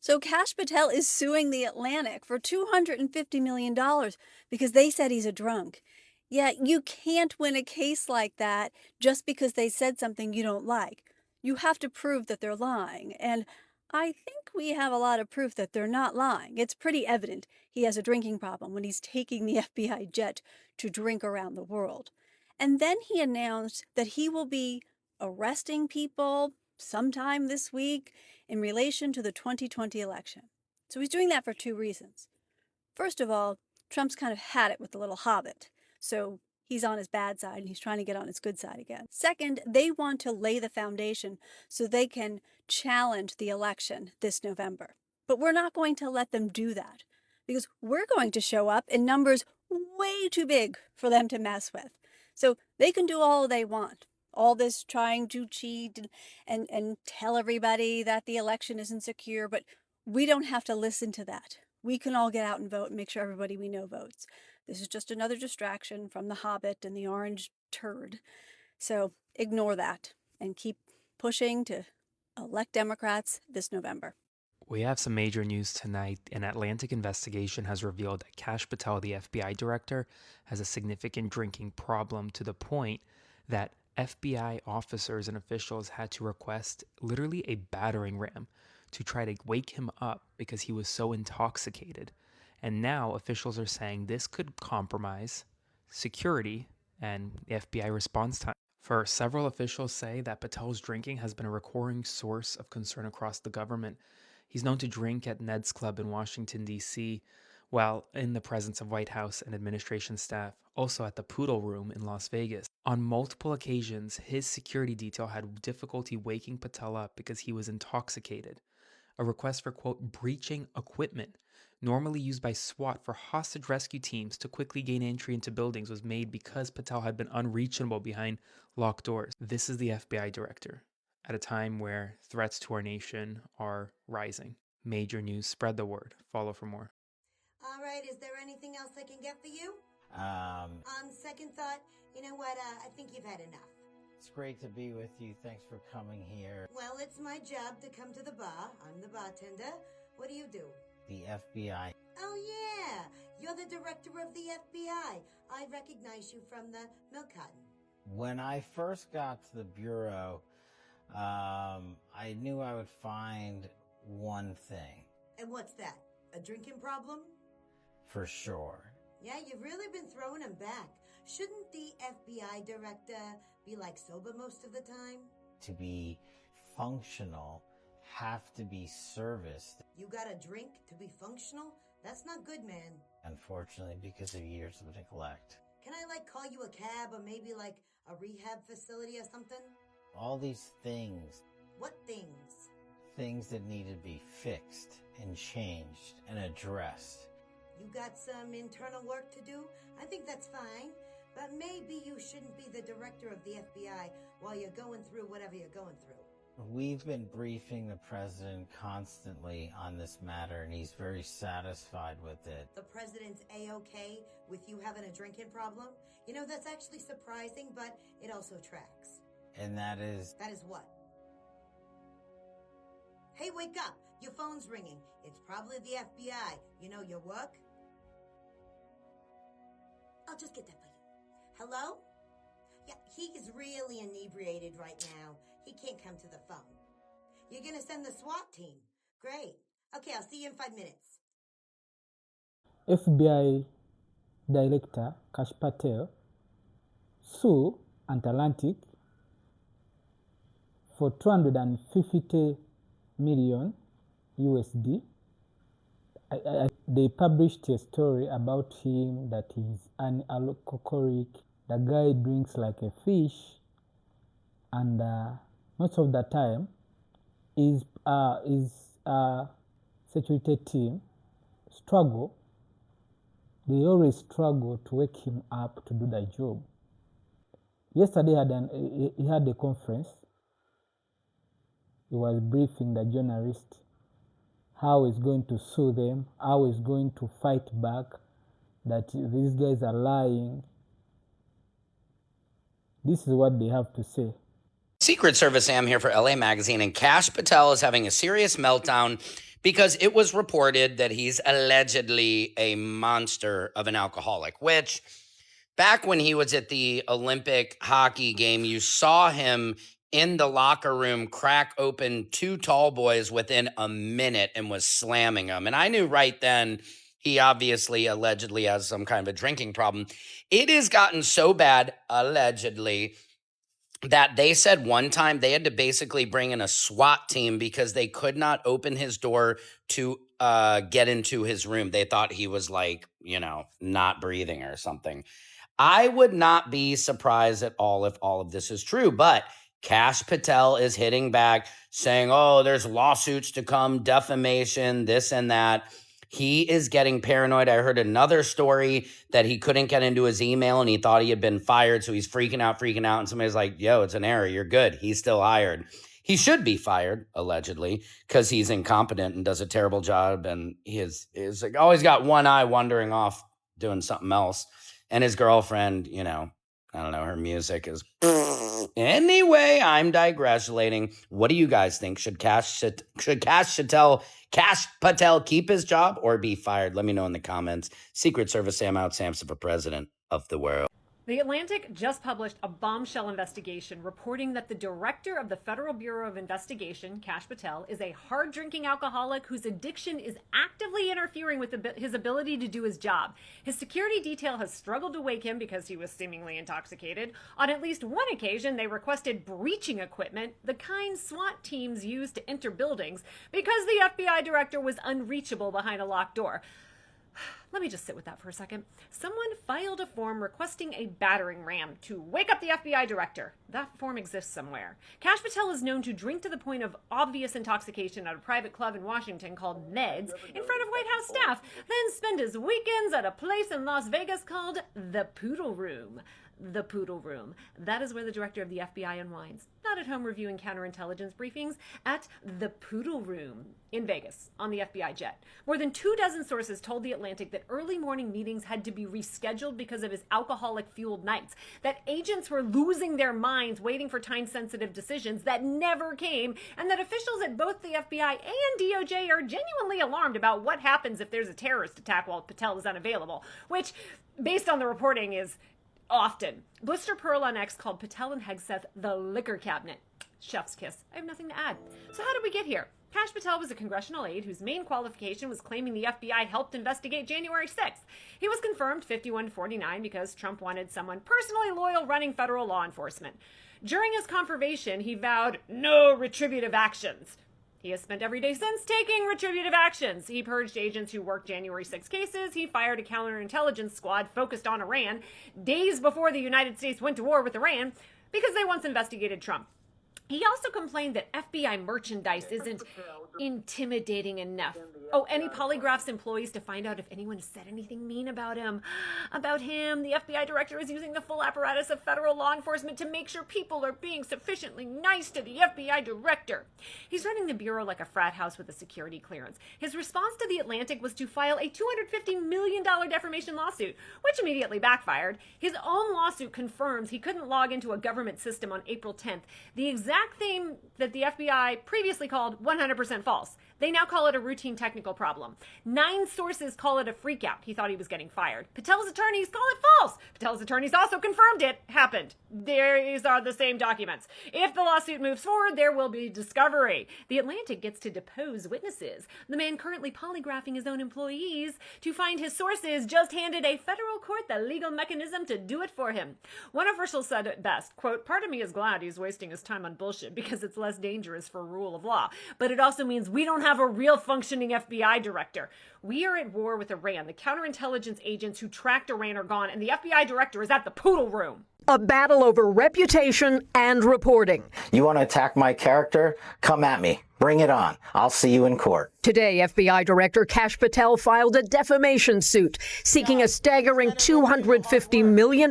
So Kash Patel is suing the Atlantic for $250 million because they said he's a drunk. Yeah, you can't win a case like that just because they said something you don't like. You have to prove that they're lying. And I think we have a lot of proof that they're not lying. It's pretty evident he has a drinking problem when he's taking the FBI jet to drink around the world. And then he announced that he will be arresting people sometime this week in relation to the 2020 election. So he's doing that for two reasons. First of all, Trump's kind of had it with the little hobbit. So he's on his bad side and he's trying to get on his good side again. Second, they want to lay the foundation so they can challenge the election this November. But we're not going to let them do that because we're going to show up in numbers way too big for them to mess with. So they can do all they want. All this trying to cheat and tell everybody that the election isn't secure, but we don't have to listen to that. We can all get out and vote and make sure everybody we know votes. This is just another distraction from the Hobbit and the orange turd. So ignore that and keep pushing to elect Democrats this November. We have some major news tonight. An Atlantic investigation has revealed that Kash Patel, the FBI director, has a significant drinking problem to the point that FBI officers and officials had to request literally a battering ram to try to wake him up because he was so intoxicated. And now officials are saying this could compromise security and the FBI response time. For several officials say that Patel's drinking has been a recurring source of concern across the government. He's known to drink at Ned's Club in Washington, D.C., while in the presence of White House and administration staff, also at the Poodle Room in Las Vegas. On multiple occasions, his security detail had difficulty waking Patel up because he was intoxicated. A request for, quote, breaching equipment, normally used by SWAT for hostage rescue teams to quickly gain entry into buildings, was made because Patel had been unreachable behind locked doors. This is the FBI director at a time where threats to our nation are rising. Major news, spread the word. Follow for more. All right, is there anything else I can get for you? On second thought, you know what, I think you've had enough. It's great to be with you. Thanks for coming here. Well, it's my job to come to the bar. I'm the bartender. What do? The FBI. Oh, yeah. You're the director of the FBI. I recognize you from the milk carton. When I first got to the Bureau, I knew I would find one thing. And what's that? A drinking problem? For sure. Yeah, you've really been throwing him back. Shouldn't the FBI director be like sober most of the time? To be functional, have to be serviced. You gotta drink to be functional? That's not good, man. Unfortunately, because of years of neglect. Can I call you a cab or maybe a rehab facility or something? All these things. What things? Things that need to be fixed and changed and addressed. You got some internal work to do? I think that's fine. But maybe you shouldn't be the director of the FBI while you're going through whatever you're going through. We've been briefing the president constantly on this matter, and he's very satisfied with it. The president's A-okay with you having a drinking problem? You know, that's actually surprising, but it also tracks. And that is... That is what? Hey, wake up! Your phone's ringing. It's probably the FBI. You know your work? I'll just get that for you. Hello? Yeah, he's really inebriated right now. He can't come to the phone. You're gonna send the SWAT team? Great. Okay, I'll see you in 5 minutes. FBI Director Kash Patel sued Atlantic for 250 million USD. They published a story about him that he's an alcoholic. The guy drinks like a fish, and most of the time, his security team struggle. They always struggle to wake him up to do the job. Yesterday he had a conference. He was briefing the journalists how he's going to sue them, how he's going to fight back, that these guys are lying. This is what they have to say. Secret Service Sam here for LA Magazine, and Kash Patel is having a serious meltdown because it was reported that he's allegedly a monster of an alcoholic, which back when he was at the Olympic hockey game, you saw him in the locker room crack open two tall boys within a minute and was slamming them. And I knew right then he obviously allegedly has some kind of a drinking problem. It has gotten so bad, allegedly, that they said one time they had to basically bring in a SWAT team because they could not open his door to get into his room. They thought he was like, not breathing or something. I would not be surprised at all if all of this is true, but Kash Patel is hitting back saying, oh, there's lawsuits to come, defamation, this and that. He is getting paranoid. I heard another story that he couldn't get into his email and he thought he had been fired. So he's freaking out. And somebody's like, yo, it's an error. You're good. He's still hired. He should be fired, allegedly, because he's incompetent and does a terrible job. And he is like, always got one eye wandering off doing something else. And his girlfriend, I don't know, her music is... Anyway, I'm digressing. What do you guys think? Should Kash Patel keep his job or be fired? Let me know in the comments. Secret Service Sam out, Samson for president of the world. The Atlantic just published a bombshell investigation reporting that the director of the Federal Bureau of Investigation, Kash Patel, is a hard-drinking alcoholic whose addiction is actively interfering with his ability to do his job. His security detail has struggled to wake him because he was seemingly intoxicated. On at least one occasion, they requested breaching equipment, the kind SWAT teams use to enter buildings, because the FBI director was unreachable behind a locked door. Let me just sit with that for a second. Someone filed a form requesting a battering ram to wake up the FBI director. That form exists somewhere. Kash Patel is known to drink to the point of obvious intoxication at a private club in Washington called Ned's in front of White House staff, then spend his weekends at a place in Las Vegas called the Poodle Room. The Poodle Room. That is where the director of the FBI unwinds. Not at home reviewing counterintelligence briefings, at the Poodle Room in Vegas on the FBI jet. More than 24 sources told The Atlantic that early morning meetings had to be rescheduled because of his alcoholic-fueled nights, that agents were losing their minds waiting for time-sensitive decisions that never came, and that officials at both the FBI and DOJ are genuinely alarmed about what happens if there's a terrorist attack while Patel is unavailable, which, based on the reporting, is often. Blister Pearl on X called Patel and Hegseth the liquor cabinet. Chef's kiss. I have nothing to add. So how did we get here? Kash Patel was a congressional aide whose main qualification was claiming the FBI helped investigate January 6th. He was confirmed 51-49 because Trump wanted someone personally loyal running federal law enforcement. During his confirmation, he vowed no retributive actions. He has spent every day since taking retributive actions. He purged agents who worked January 6 cases. He fired a counterintelligence squad focused on Iran days before the United States went to war with Iran because they once investigated Trump. He also complained that FBI merchandise isn't intimidating enough. Oh, and he polygraphs employees to find out if anyone said anything mean about him. About him, the FBI director is using the full apparatus of federal law enforcement to make sure people are being sufficiently nice to the FBI director. He's running the bureau like a frat house with a security clearance. His response to The Atlantic was to file a $250 million defamation lawsuit, which immediately backfired. His own lawsuit confirms he couldn't log into a government system on April 10th, the exact thing that the FBI previously called 100% false. They now call it a routine technical problem. 9 sources call it a freakout. He thought he was getting fired. Patel's attorneys call it false. Patel's attorneys also confirmed it happened. These are the same documents. If the lawsuit moves forward, there will be discovery. The Atlantic gets to depose witnesses. The man currently polygraphing his own employees to find his sources just handed a federal court the legal mechanism to do it for him. One official said it best, quote, "Part of me is glad he's wasting his time on bullshit because it's less dangerous for rule of law. But it also means we don't have a real functioning FBI director. We are at war with Iran. The counterintelligence agents who tracked Iran are gone, and the FBI director is at the Poodle Room." A battle over reputation and reporting. You want to attack my character? Come at me. Bring it on. I'll see you in court. Today, FBI Director Kash Patel filed a defamation suit seeking a staggering $250 million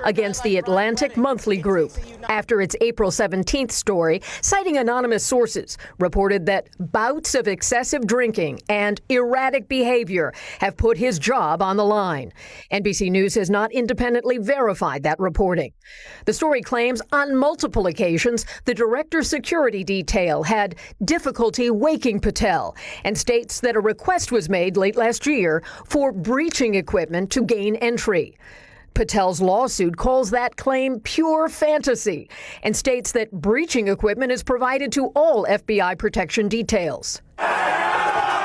against the Atlantic Monthly Group after its April 17th story, citing anonymous sources, reported that bouts of excessive drinking and erratic behavior have put his job on the line. NBC News has not independently verified that reporting. The story claims on multiple occasions the director's security detail had difficulty waking Patel, and states that a request was made late last year for breaching equipment to gain entry. Patel's lawsuit calls that claim pure fantasy and states that breaching equipment is provided to all FBI protection details.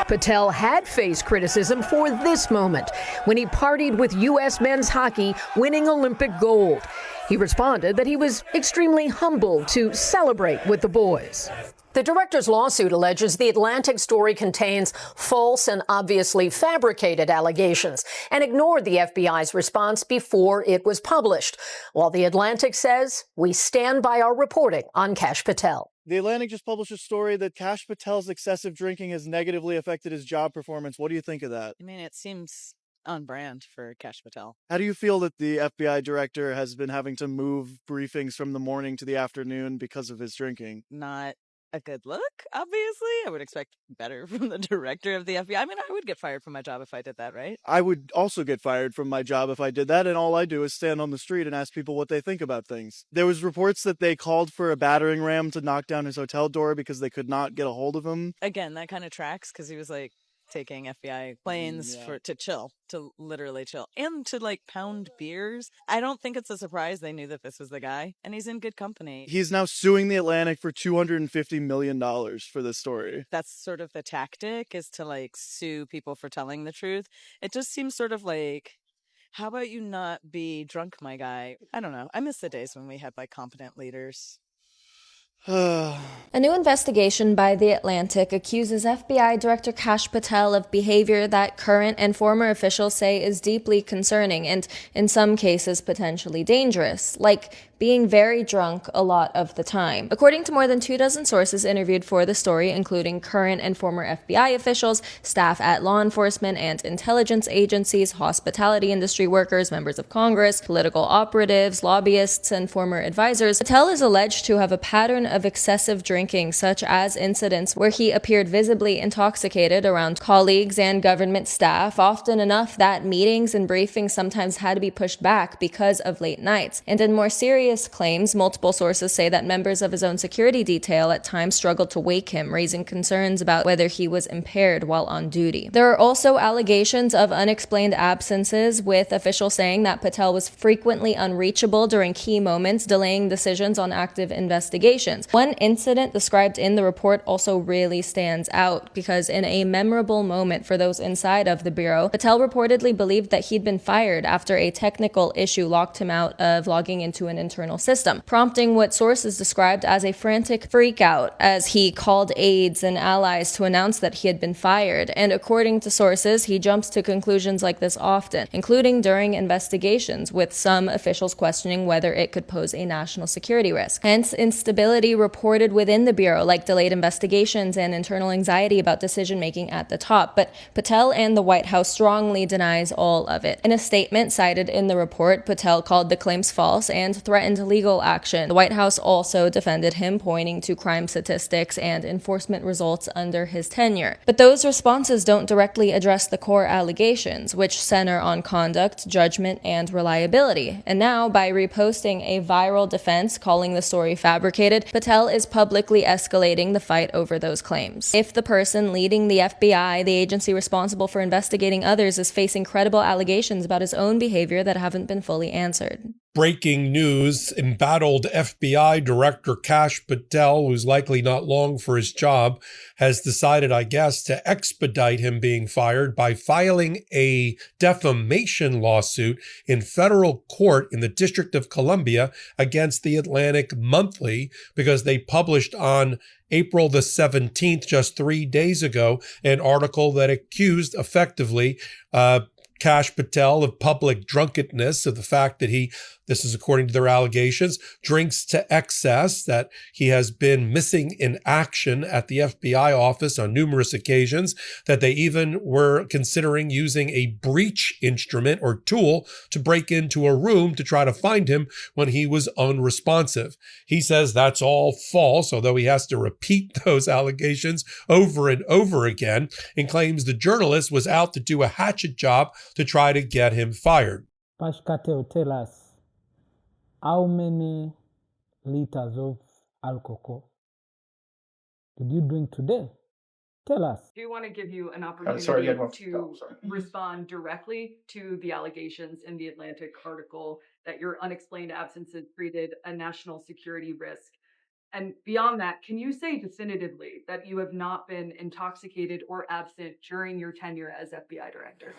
Patel had faced criticism for this moment when he partied with U.S. men's hockey, winning Olympic gold. He responded that he was extremely humbled to celebrate with the boys. The director's lawsuit alleges the Atlantic story contains false and obviously fabricated allegations and ignored the FBI's response before it was published. While the Atlantic says, we stand by our reporting on Kash Patel. The Atlantic just published a story that Kash Patel's excessive drinking has negatively affected his job performance. What do you think of that? I mean, it seems on brand for Kash Patel. How do you feel that the FBI director has been having to move briefings from the morning to the afternoon because of his drinking? Not a good look, obviously. I would expect better from the director of the FBI. I mean, I would get fired from my job if I did that, right? I would also get fired from my job if I did that, and all I do is stand on the street and ask people what they think about things. There was reports that they called for a battering ram to knock down his hotel door because they could not get a hold of him. Again, that kind of tracks because he was like taking FBI planes to chill, to literally chill, and to like pound beers. I don't think it's a surprise they knew that this was the guy, and he's in good company. He's now suing the Atlantic for $250 million for this story. That's sort of the tactic, is to like sue people for telling the truth. It just seems sort of like, how about you not be drunk, my guy? I don't know. I miss the days when we had like competent leaders. A new investigation by The Atlantic accuses FBI Director Kash Patel of behavior that current and former officials say is deeply concerning and, in some cases, potentially dangerous, like being very drunk a lot of the time. According to more than 24 sources interviewed for the story, including current and former FBI officials, staff at law enforcement and intelligence agencies, hospitality industry workers, members of Congress, political operatives, lobbyists, and former advisors, Patel is alleged to have a pattern of excessive drinking, such as incidents where he appeared visibly intoxicated around colleagues and government staff, often enough that meetings and briefings sometimes had to be pushed back because of late nights. And in more serious claims, multiple sources say that members of his own security detail at times struggled to wake him, raising concerns about whether he was impaired while on duty. There are also allegations of unexplained absences, with officials saying that Patel was frequently unreachable during key moments, delaying decisions on active investigations. One incident described in the report also really stands out because in a memorable moment for those inside of the Bureau, Patel reportedly believed that he'd been fired after a technical issue locked him out of logging into an internal system, prompting what sources described as a frantic freakout as he called aides and allies to announce that he had been fired. And according to sources, he jumps to conclusions like this often, including during investigations, with some officials questioning whether it could pose a national security risk. Hence, instability reported within the Bureau, like delayed investigations and internal anxiety about decision-making at the top. But Patel and the White House strongly denies all of it. In a statement cited in the report, Patel called the claims false and threatened legal action. The White House also defended him, pointing to crime statistics and enforcement results under his tenure. But those responses don't directly address the core allegations, which center on conduct, judgment, and reliability. And now, by reposting a viral defense calling the story fabricated, Patel is publicly escalating the fight over those claims. If the person leading the FBI, the agency responsible for investigating others, is facing credible allegations about his own behavior that haven't been fully answered. Breaking news, embattled FBI Director Kash Patel, who's likely not long for his job, has decided, I guess, to expedite him being fired by filing a defamation lawsuit in federal court in the District of Columbia against the Atlantic Monthly because they published on April the 17th, just 3 days ago, an article that accused effectively Kash Patel of public drunkenness, of the fact that this is according to their allegations, drinks to excess, that he has been missing in action at the FBI office on numerous occasions, that they even were considering using a breach instrument or tool to break into a room to try to find him when he was unresponsive. He says that's all false, although he has to repeat those allegations over and over again, and claims the journalist was out to do a hatchet job to try to get him fired. Kash Patel, tell us, how many liters of alcohol Did you drink today? Tell us. Do want to give you an opportunity to respond directly to the allegations in the Atlantic article that your unexplained absences created a national security risk. And beyond that, can you say definitively that you have not been intoxicated or absent during your tenure as FBI director?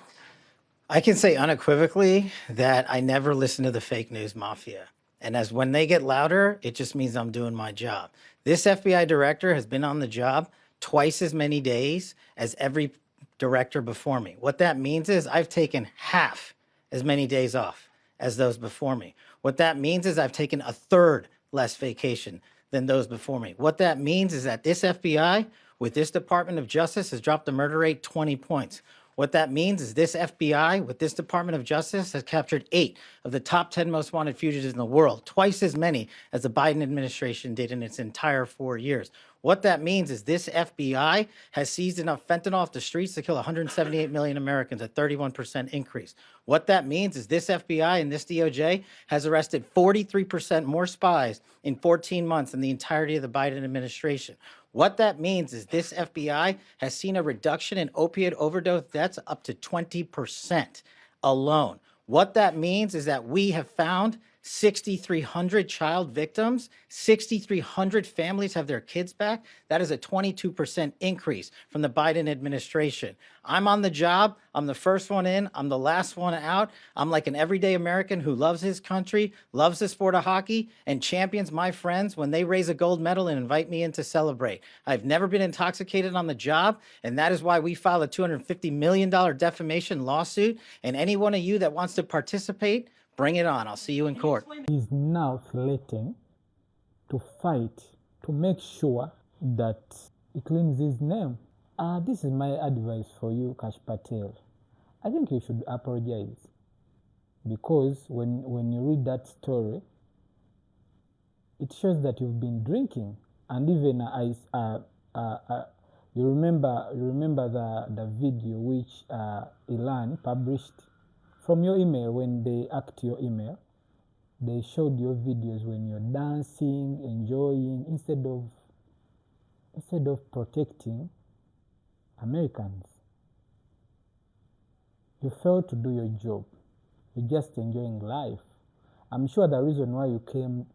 I can say unequivocally that I never listen to the fake news mafia. And as when they get louder, it just means I'm doing my job. This FBI director has been on the job twice as many days as every director before me. What that means is I've taken half as many days off as those before me. What that means is I've taken a third less vacation than those before me. What that means is that this FBI with this Department of Justice has dropped the murder rate 20 points. What that means is this FBI with this Department of Justice has captured 8 of the top 10 most wanted fugitives in the world, twice as many as the Biden administration did in its entire 4 years. What that means is this FBI has seized enough fentanyl off the streets to kill 178 million Americans, a 31% increase. What that means is this FBI and this DOJ has arrested 43% more spies in 14 months than the entirety of the Biden administration. What that means is this FBI has seen a reduction in opiate overdose deaths up to 20% alone. What that means is that we have found 6,300 child victims, 6,300 families have their kids back. That is a 22% increase from the Biden administration. I'm on the job. I'm the first one in. I'm the last one out. I'm like an everyday American who loves his country, loves the sport of hockey, and champions my friends when they raise a gold medal and invite me in to celebrate. I've never been intoxicated on the job, and that is why we filed a $250 million defamation lawsuit. And any one of you that wants to participate, bring it on. I'll see you in court. He's now threatening to fight to make sure that he cleans his name. This is my advice for you, Kash Patel. I think you should apologize because when you read that story, it shows that you've been drinking, and even you remember the video which Ilan published from your email. When they hacked your email, they showed your videos when you're dancing, enjoying, instead of protecting Americans. You failed to do your job. You're just enjoying life. I'm sure the reason why you came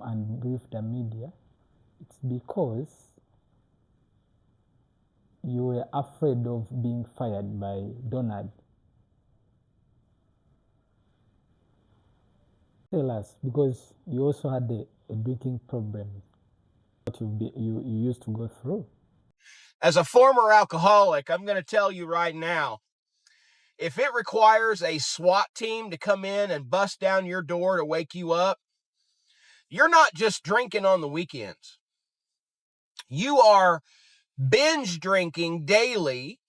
and briefed the media, it's because you were afraid of being fired by Donald. Tell us, because you also had a drinking problem that you used to go through. As a former alcoholic, I'm going to tell you right now, if it requires a SWAT team to come in and bust down your door to wake you up, you're not just drinking on the weekends. You are binge drinking daily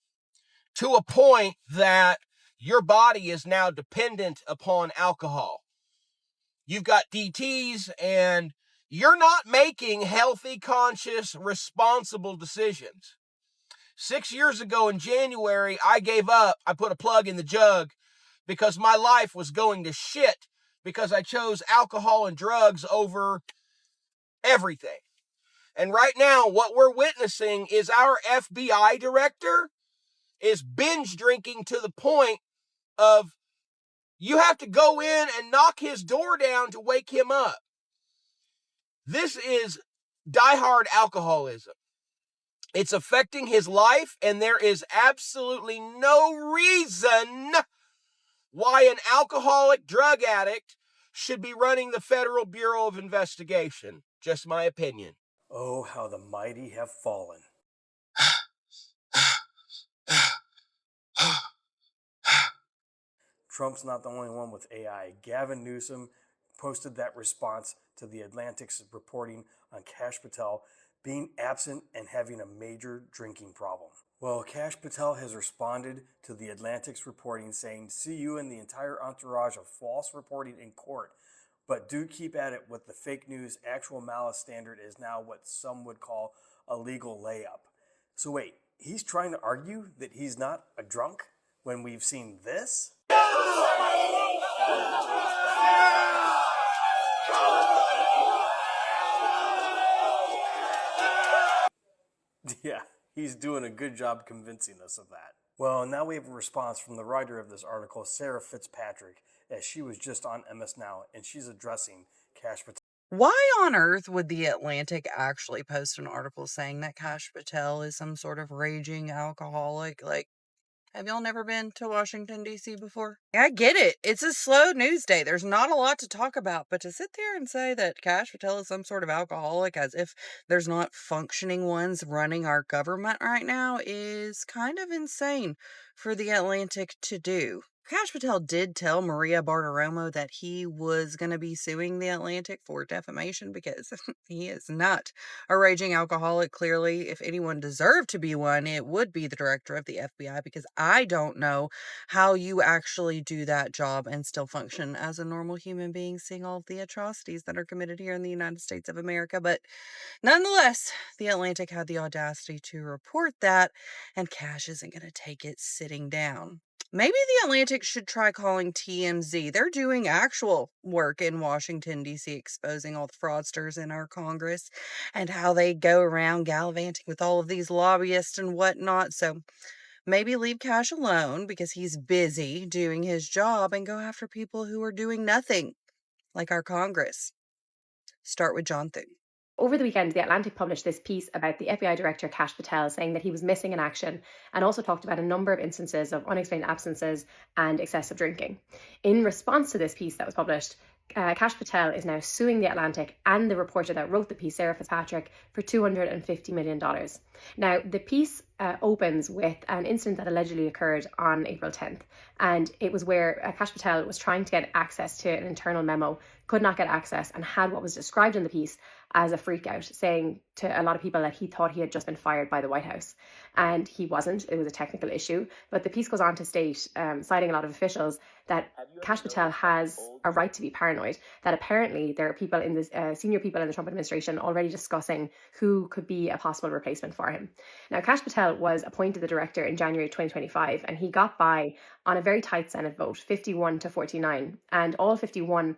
to a point that your body is now dependent upon alcohol. You've got DTs and you're not making healthy, conscious, responsible decisions. 6 years ago in January, I gave up. I put a plug in the jug because my life was going to shit because I chose alcohol and drugs over everything. And right now, what we're witnessing is our FBI director is binge drinking to the point of you have to go in and knock his door down to wake him up. This is diehard alcoholism. It's affecting his life, and there is absolutely no reason why an alcoholic drug addict should be running the Federal Bureau of Investigation. Just my opinion. Oh, how the mighty have fallen. Trump's not the only one with AI. Gavin Newsom posted that response to the Atlantic's reporting on Kash Patel being absent and having a major drinking problem. Well, Kash Patel has responded to the Atlantic's reporting saying, "See you and the entire entourage of false reporting in court. But do keep at it with the fake news. Actual malice standard is now what some would call a legal layup." So wait, he's trying to argue that he's not a drunk when we've seen this? Yeah, he's doing a good job convincing us of that. Well, now we have a response from the writer of this article, Sarah Fitzpatrick, as she was just on MS Now, and she's addressing Kash Patel. Why on earth would The Atlantic actually post an article saying that Kash Patel is some sort of raging alcoholic? Like, have y'all never been to Washington, D.C. before? Yeah, I get it. It's a slow news day. There's not a lot to talk about. But to sit there and say that Kash Patel is some sort of alcoholic as if there's not functioning ones running our government right now is kind of insane for The Atlantic to do. Kash Patel did tell Maria Bartiromo that he was going to be suing The Atlantic for defamation because he is not a raging alcoholic. Clearly, if anyone deserved to be one, it would be the director of the FBI, because I don't know how you actually do that job and still function as a normal human being, seeing all of the atrocities that are committed here in the United States of America. But nonetheless, The Atlantic had the audacity to report that, and Kash isn't going to take it sitting down. Maybe The Atlantic should try calling TMZ. They're doing actual work in Washington, D.C., exposing all the fraudsters in our Congress and how they go around gallivanting with all of these lobbyists and whatnot. So maybe leave Kash alone because he's busy doing his job and go after people who are doing nothing, like our Congress. Start with John Thune. Over the weekend, The Atlantic published this piece about the FBI director, Kash Patel, saying that he was missing in action, and also talked about a number of instances of unexplained absences and excessive drinking. In response to this piece that was published, Kash Patel is now suing The Atlantic and the reporter that wrote the piece, Sarah Fitzpatrick, for $250 million. Now, the piece opens with an incident that allegedly occurred on April 10th. And it was where Kash Patel was trying to get access to an internal memo, could not get access, and had what was described in the piece as a freak out, saying to a lot of people that he thought he had just been fired by the White House. And he wasn't. It was a technical issue. But the piece goes on to state, citing a lot of officials, that Kash Patel has a right to be paranoid, that apparently there are people in this, senior people in the Trump administration already discussing who could be a possible replacement for him. Now, Kash Patel was appointed the director in January 2025, and he got by on a very tight Senate vote, 51 to 49. And all 51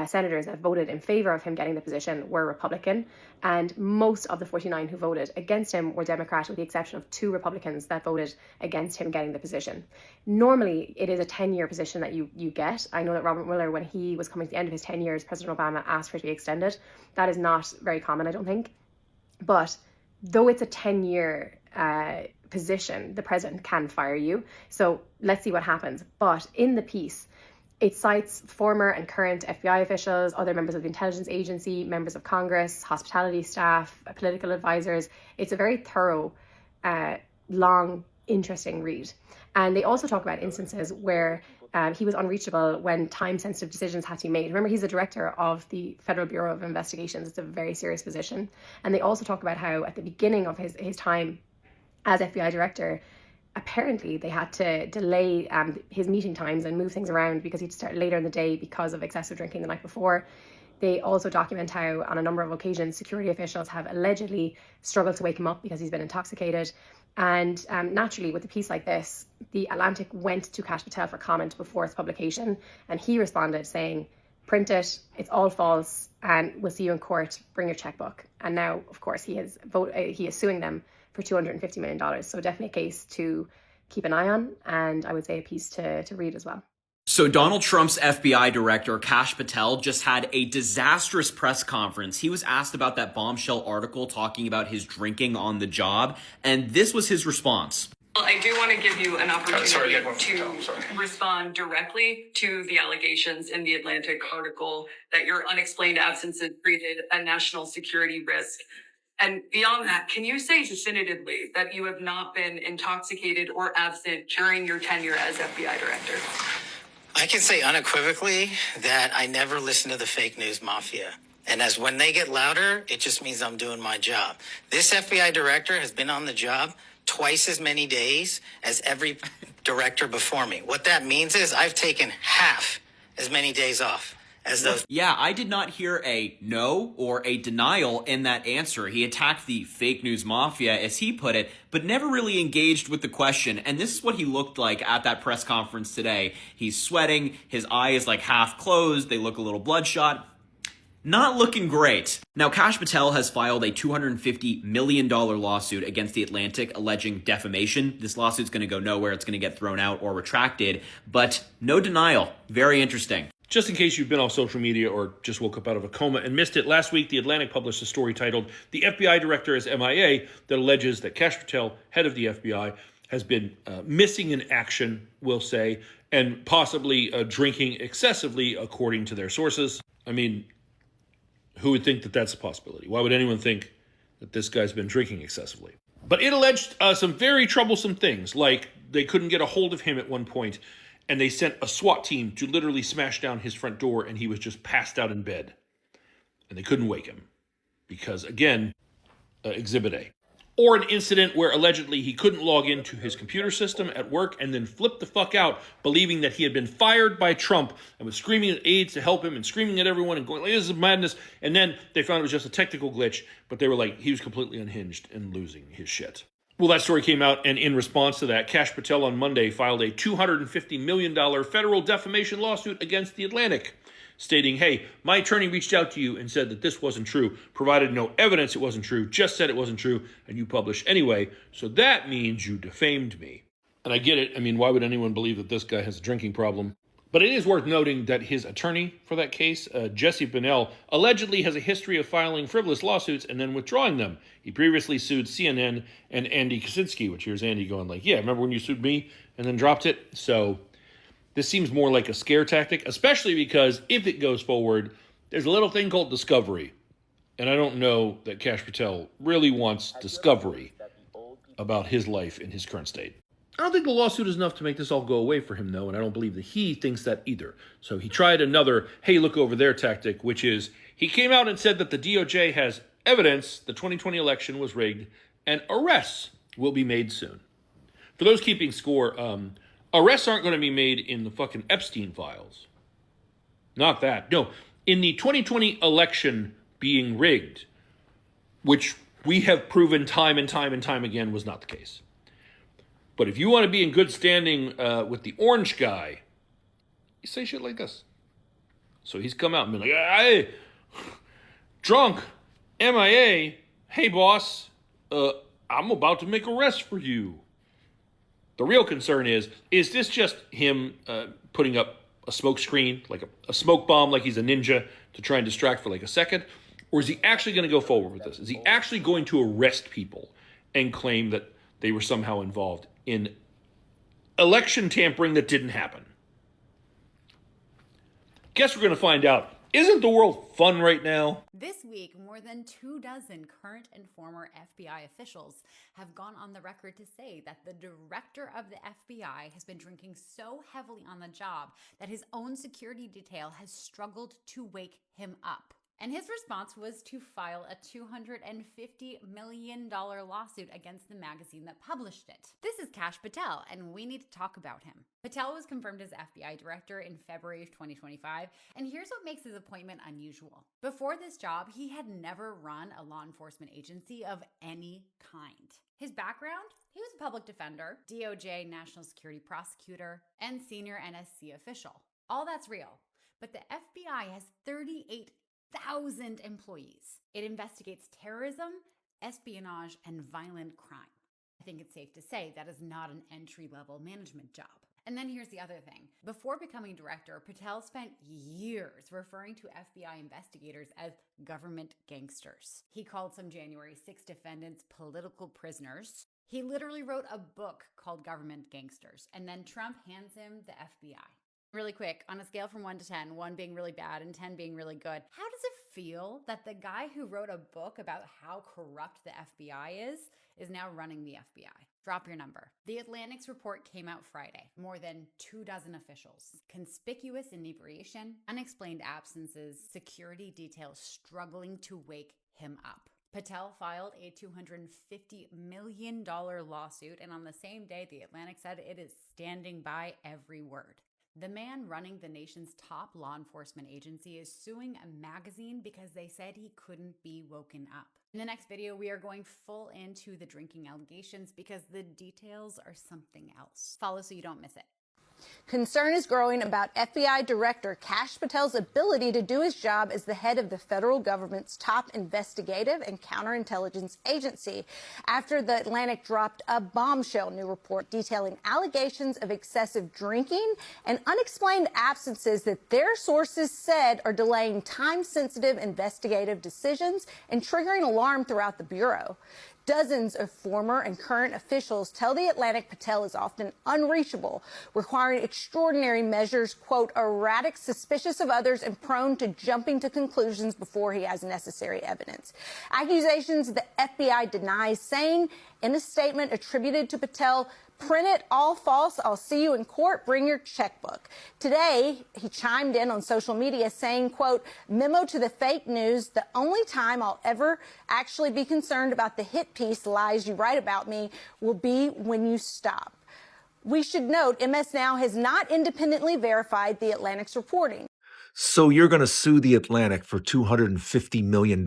senators that voted in favor of him getting the position were Republican, and most of the 49 who voted against him were Democrat, with the exception of 2 Republicans that voted against him getting the position. Normally, it is a 10-year position that you get. I know that Robert Mueller, when he was coming to the end of his 10 years, President Obama asked for it to be extended. That is not very common, I don't think. But though it's a 10-year position, the president can fire you. So let's see what happens. But in the piece, it cites former and current FBI officials, other members of the intelligence agency, members of Congress, hospitality staff, political advisors. It's a very thorough, long, interesting read. And they also talk about instances where he was unreachable when time-sensitive decisions had to be made. Remember, he's the director of the Federal Bureau of Investigations. It's a very serious position. And they also talk about how at the beginning of his time as FBI director, apparently they had to delay his meeting times and move things around because he'd start later in the day because of excessive drinking the night before. They also document how on a number of occasions security officials have allegedly struggled to wake him up because he's been intoxicated. And naturally, with a piece like this, The Atlantic went to Kash Patel for comment before its publication, and he responded saying, "Print it, it's all false, and we'll see you in court, bring your checkbook." And now, of course, he is suing them for $250 million. So definitely a case to keep an eye on, and I would say a piece to read as well. So Donald Trump's FBI director, Kash Patel, just had a disastrous press conference. He was asked about that bombshell article talking about his drinking on the job, and this was his response. Well, I do want to give you an opportunity to respond directly to the allegations in the Atlantic article that your unexplained absences created a national security risk. And beyond that, can you say definitively that you have not been intoxicated or absent during your tenure as FBI director? I can say unequivocally that I never listen to the fake news mafia. And as when they get louder, it just means I'm doing my job. This FBI director has been on the job twice as many days as every director before me. What that means is I've taken half as many days off as those. Yeah, I did not hear a no or a denial in that answer. He attacked the fake news mafia, as he put it, but never really engaged with the question. And this is what he looked like at that press conference today. He's sweating, his eye is like half closed, they look a little bloodshot. Not looking great. Now, Kash Patel has filed a $250 million lawsuit against The Atlantic alleging defamation. This lawsuit's going to go nowhere. It's going to get thrown out or retracted, but no denial. Very interesting. Just in case you've been off social media or just woke up out of a coma and missed it, last week The Atlantic published a story titled "The FBI Director is MIA" that alleges that Kash Patel, head of the FBI, has been missing in action, we'll say, and possibly drinking excessively, according to their sources. I mean, who would think that that's a possibility? Why would anyone think that this guy's been drinking excessively? But it alleged some very troublesome things, like they couldn't get a hold of him at one point, and they sent a SWAT team to literally smash down his front door, and he was just passed out in bed. And they couldn't wake him because, again, Exhibit A. Or an incident where allegedly he couldn't log into his computer system at work and then flipped the fuck out, believing that he had been fired by Trump and was screaming at aides to help him and screaming at everyone and going, like, this is madness. And then they found it was just a technical glitch, but they were like, he was completely unhinged and losing his shit. Well, that story came out, and in response to that, Kash Patel on Monday filed a $250 million federal defamation lawsuit against The Atlantic, stating, hey, my attorney reached out to you and said that this wasn't true, provided no evidence it wasn't true, just said it wasn't true, and you published anyway, so that means you defamed me. And I get it. I mean, why would anyone believe that this guy has a drinking problem? But it is worth noting that his attorney for that case, Jesse Bunnell, allegedly has a history of filing frivolous lawsuits and then withdrawing them. He previously sued CNN and Andy Kaczynski, which here's Andy going like, yeah, remember when you sued me and then dropped it? So this seems more like a scare tactic, especially because if it goes forward, there's a little thing called discovery. And I don't know that Kash Patel really wants discovery about his life in his current state. I don't think the lawsuit is enough to make this all go away for him, though, and I don't believe that he thinks that either. So he tried another, hey, look over there tactic, which is he came out and said that the DOJ has evidence the 2020 election was rigged and arrests will be made soon. For those keeping score, arrests aren't going to be made in the fucking Epstein files. Not that. No, in the 2020 election being rigged, which we have proven time and time and time again was not the case. But if you want to be in good standing with the orange guy, you say shit like this. So he's come out and been like, hey, drunk, MIA, hey boss, I'm about to make arrests for you. The real concern is this just him putting up a smoke screen, like a smoke bomb, like he's a ninja to try and distract for like a second? Or is he actually going to go forward with this? Is he actually going to arrest people and claim that they were somehow involved in election tampering that didn't happen? Guess we're going to find out. Isn't the world fun right now? This week, more than 24 current and former FBI officials have gone on the record to say that the director of the FBI has been drinking so heavily on the job that his own security detail has struggled to wake him up. And his response was to file a $250 million lawsuit against the magazine that published it. This is Kash Patel, and we need to talk about him. Patel was confirmed as FBI director in February of 2025, and here's what makes his appointment unusual. Before this job, he had never run a law enforcement agency of any kind. His background? He was a public defender, DOJ National Security Prosecutor, and senior NSC official. All that's real, but the FBI has 38,000 employees. It investigates terrorism, espionage, and violent crime. I think it's safe to say that is not an entry-level management job. And then here's the other thing. Before becoming director, Patel spent years referring to FBI investigators as government gangsters. He called some January 6 defendants political prisoners. He literally wrote a book called Government Gangsters, and then Trump hands him the FBI. Really quick, on a scale from 1 to 10, 1 being really bad and 10 being really good, how does it feel that the guy who wrote a book about how corrupt the FBI is now running the FBI? Drop your number. The Atlantic's report came out Friday. More than 24 officials. Conspicuous inebriation, unexplained absences, security details struggling to wake him up. Patel filed a $250 million lawsuit, and on the same day, The Atlantic said it is standing by every word. The man running the nation's top law enforcement agency is suing a magazine because they said he couldn't be woken up. In the next video, we are going full into the drinking allegations because the details are something else. Follow so you don't miss it. Concern is growing about FBI Director Kash Patel's ability to do his job as the head of the federal government's top investigative and counterintelligence agency after The Atlantic dropped a bombshell new report detailing allegations of excessive drinking and unexplained absences that their sources said are delaying time-sensitive investigative decisions and triggering alarm throughout the Bureau. Dozens of former and current officials tell The Atlantic Patel is often unreachable, requiring extraordinary measures, quote, erratic, suspicious of others, and prone to jumping to conclusions before he has necessary evidence. Accusations the FBI denies, saying in a statement attributed to Patel, "Print it, all false. I'll see you in court. Bring your checkbook." Today, he chimed in on social media saying, quote, "Memo to the fake news. The only time I'll ever actually be concerned about the hit piece lies you write about me will be when you stop." We should note MS Now has not independently verified The Atlantic's reporting. So you're going to sue The Atlantic for $250 million.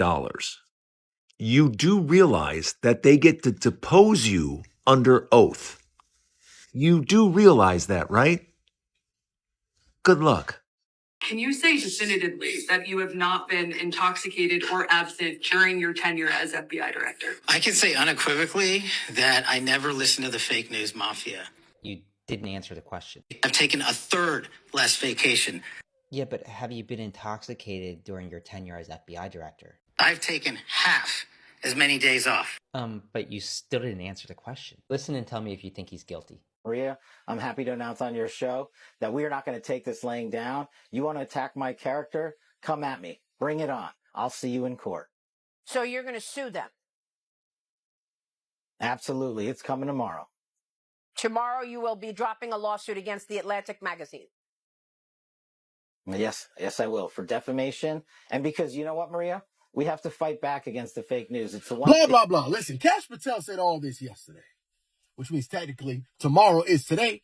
You do realize that they get to depose you under oath. You do realize that, right? Good luck. Can you say definitively that you have not been intoxicated or absent during your tenure as FBI director? I can say unequivocally that I never listened to the fake news mafia. You didn't answer the question. I've taken a third less vacation. Yeah, but have you been intoxicated during your tenure as FBI director? I've taken half as many days off. But you still didn't answer the question. Listen and tell me if you think he's guilty. Maria, I'm happy to announce on your show that we are not going to take this laying down. You want to attack my character? Come at me. Bring it on. I'll see you in court. So you're going to sue them? Absolutely. It's coming tomorrow. Tomorrow you will be dropping a lawsuit against The Atlantic magazine. Yes, I will, for defamation. And because you know what, Maria? We have to fight back against the fake news. It's the one blah, blah, blah. Listen, Kash Patel said all this yesterday, which means technically tomorrow is today.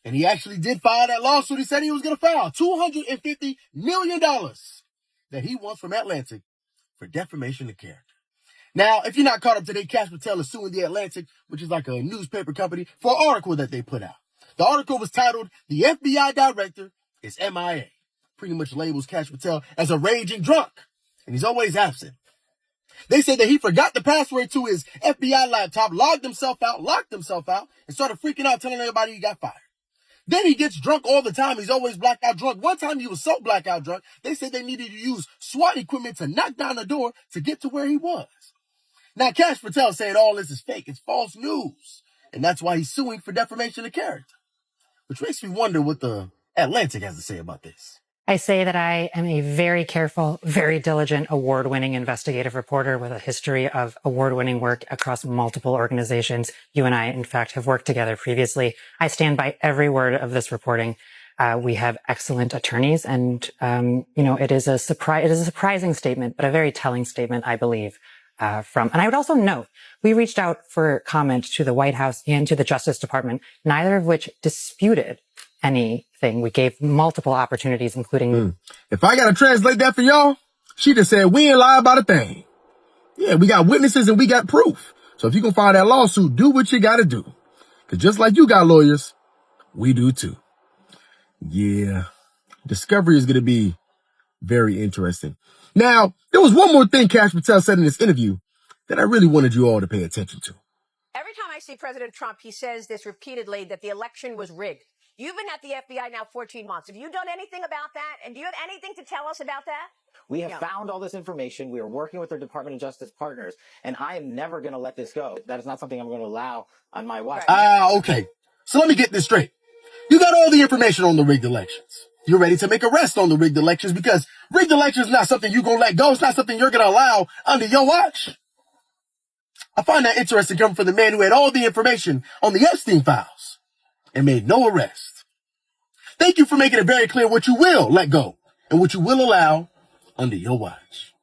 And he actually did file that lawsuit he said he was going to file. $250 million that he wants from Atlantic for defamation of character. Now, if you're not caught up today, Kash Patel is suing The Atlantic, which is like a newspaper company, for an article that they put out. The article was titled, "The FBI Director is MIA." Pretty much labels Kash Patel as a raging drunk, and he's always absent. They said that he forgot the password to his FBI laptop, locked himself out, and started freaking out, telling everybody he got fired. Then he gets drunk all the time. He's always blackout drunk. One time he was so blackout drunk, they said they needed to use SWAT equipment to knock down the door to get to where he was. Now, Kash Patel saying all this is fake. It's false news. And that's why he's suing for defamation of character. Which makes me wonder what the Atlantic has to say about this. I say that I am a very careful, very diligent, award-winning investigative reporter with a history of award-winning work across multiple organizations. You and I, in fact, have worked together previously. I stand by every word of this reporting. We have excellent attorneys, and it is a surprising statement, but a very telling statement, I believe. And I would also note, we reached out for comment to the White House and to the Justice Department, neither of which disputed anything. We gave multiple opportunities, including... If I got to translate that for y'all, she just said, we ain't lie about a thing. Yeah, we got witnesses and we got proof. So if you can file that lawsuit, do what you got to do. Because just like you got lawyers, we do too. Yeah, discovery is going to be very interesting. Now, there was one more thing Kash Patel said in this interview that I really wanted you all to pay attention to. Every time I see President Trump, he says this repeatedly, that the election was rigged. You've been at the FBI now 14 months. Have you done anything about that? And do you have anything to tell us about that? We have found all this information. We are working with our Department of Justice partners, and I am never going to let this go. That is not something I'm going to allow on my watch. Okay. So let me get this straight. You got all the information on the rigged elections. You're ready to make arrests on the rigged elections because rigged elections is not something you're going to let go. It's not something you're going to allow under your watch. I find that interesting coming from the man who had all the information on the Epstein files and made no arrest. Thank you for making it very clear what you will let go and what you will allow under your watch.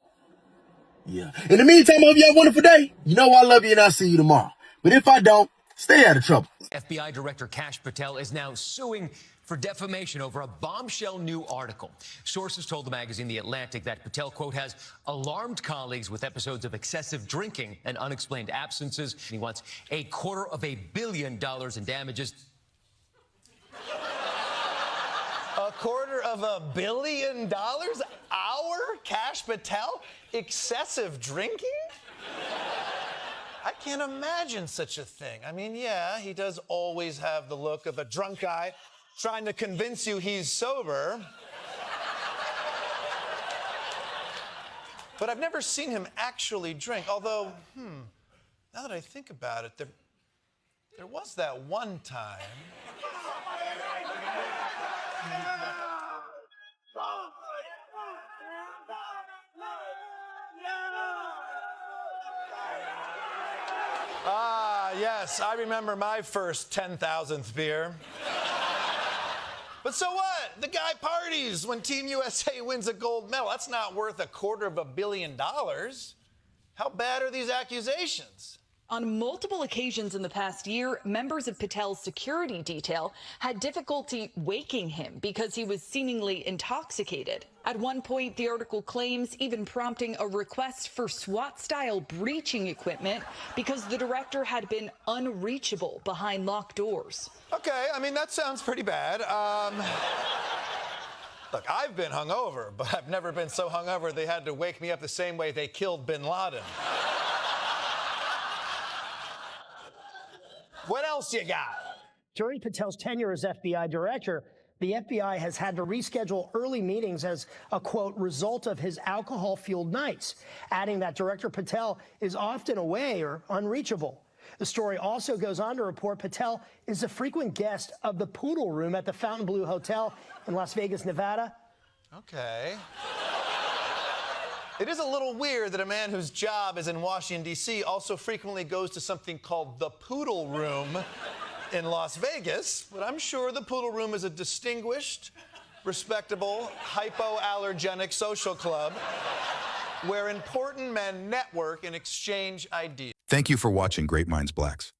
Yeah. In the meantime, I hope you have a wonderful day. You know I love you and I'll see you tomorrow. But if I don't, stay out of trouble. FBI Director Kash Patel is now suing for defamation over a bombshell new article. Sources told the magazine The Atlantic that Patel, quote, has alarmed colleagues with episodes of excessive drinking and unexplained absences. He wants $250 million in damages. $250 million? Our Kash Patel? Excessive drinking? I can't imagine such a thing. I mean, yeah, he does always have the look of a drunk guy trying to convince you he's sober. But I've never seen him actually drink, although, now that I think about it, there was that one time. Ah, yes, I remember my first 10,000th beer. But so what? The guy parties when Team USA wins a gold medal. That's not worth $250 million. How bad are these accusations? On multiple occasions in the past year, members of Patel's security detail had difficulty waking him because he was seemingly intoxicated. At one point, the article claims even prompting a request for SWAT-style breaching equipment because the director had been unreachable behind locked doors. Okay, I mean, that sounds pretty bad. Look, I've been hungover, but I've never been so hungover they had to wake me up the same way they killed bin Laden. What else you got? During Patel's tenure as FBI director, the FBI has had to reschedule early meetings as a, quote, result of his alcohol-fueled nights, adding that Director Patel is often away or unreachable. The story also goes on to report Patel is a frequent guest of the Poodle Room at the Fontainebleau Hotel in Las Vegas, Nevada. Okay. It is a little weird that a man whose job is in Washington, D.C. also frequently goes to something called the Poodle Room in Las Vegas, but I'm sure the Poodle Room is a distinguished, respectable, hypoallergenic social club where important men network and exchange ideas. Thank you for watching Great Minds Blacks.